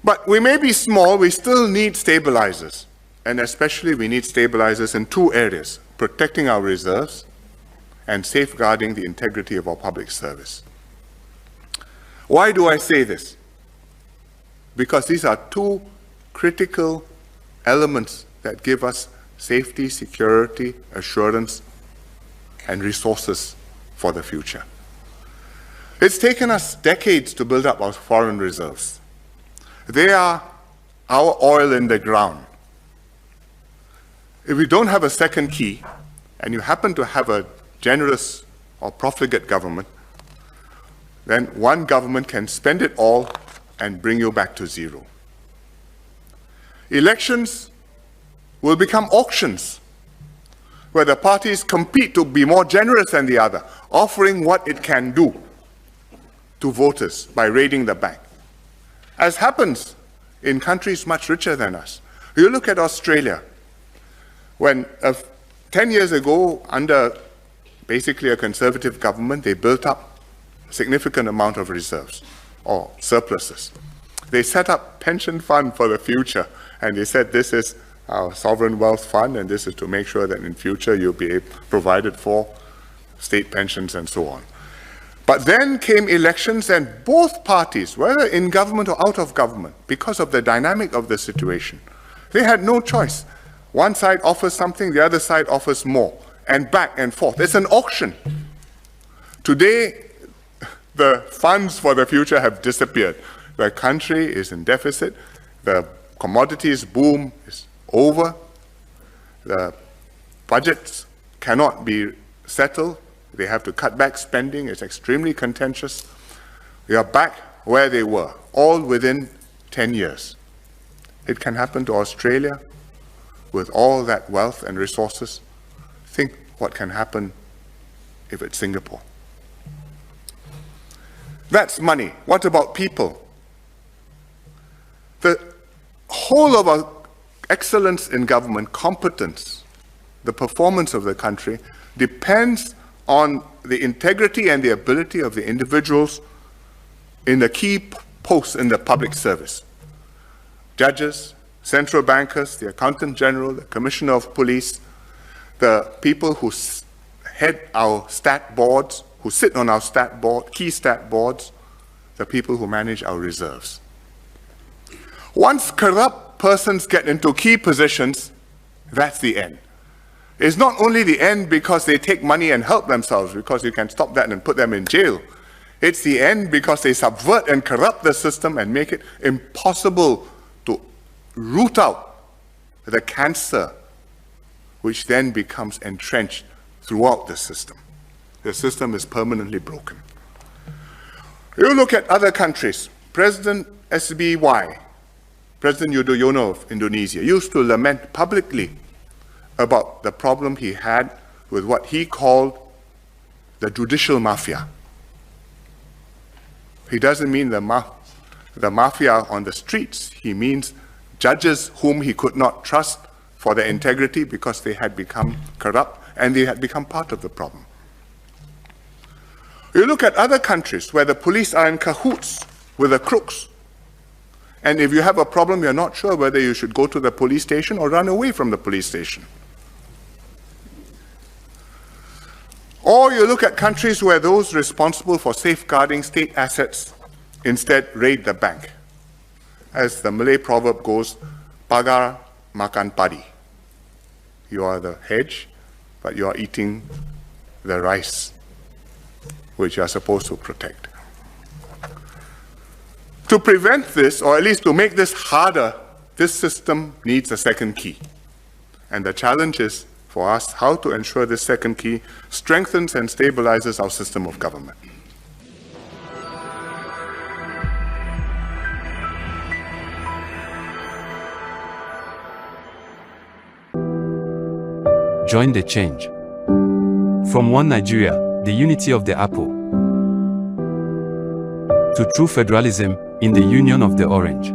But we may be small, we still need stabilizers. And especially we need stabilizers in two areas: protecting our reserves and safeguarding the integrity of our public service. Why do I say this? Because these are two critical elements that give us safety, security, assurance, and resources for the future. It's taken us decades to build up our foreign reserves. They are our oil in the ground. If we don't have a second key, and you happen to have a generous or profligate government, then one government can spend it all and bring you back to zero. Elections will become auctions, where the parties compete to be more generous than the other, offering what it can do to voters by raiding the bank, as happens in countries much richer than us. You look at Australia, when 10 years ago, under basically a conservative government, they built up a significant amount of reserves or surpluses. They set up pension fund for the future, and they said this is our sovereign wealth fund, and this is to make sure that in future you'll be provided for state pensions and so on. But then came elections, and both parties, whether in government or out of government, because of the dynamic of the situation, they had no choice. One side offers something, the other side offers more, and back and forth. It's an auction. Today, the funds for the future have disappeared. The country is in deficit. The commodities boom is over. The budgets cannot be settled. They have to cut back spending. It's extremely contentious. We are back where they were, all within 10 years. It can happen to Australia with all that wealth and resources. Think what can happen if it's Singapore. That's money. What about people? The whole of our excellence in government, competence, the performance of the country depends on the integrity and the ability of the individuals in the key posts in the public service. Judges, central bankers, the accountant general, the commissioner of police, the people who head our stat boards, who sit on our stat board, key stat boards, the people who manage our reserves. Once corrupt persons get into key positions, that's the end. It's not only the end because they take money and help themselves, because you can stop that and put them in jail. It's the end because they subvert and corrupt the system and make it impossible to root out the cancer, which then becomes entrenched throughout the system. The system is permanently broken. You look at other countries. President SBY, President Yudhoyono of Indonesia, used to lament publicly about the problem he had with what he called the judicial mafia. He doesn't mean the mafia on the streets. He means judges whom he could not trust for their integrity because they had become corrupt and they had become part of the problem. You look at other countries where the police are in cahoots with the crooks. And if you have a problem, you're not sure whether you should go to the police station or run away from the police station. Or you look at countries where those responsible for safeguarding state assets instead raid the bank. As the Malay proverb goes, pagar makan padi. You are the hedge, but you are eating the rice, which you are supposed to protect. To prevent this, or at least to make this harder, this system needs a second key. And the challenge is for us how to ensure this second key strengthens and stabilizes our system of government. Join the change. From one Nigeria, the unity of the apple, to true federalism in the union of the orange.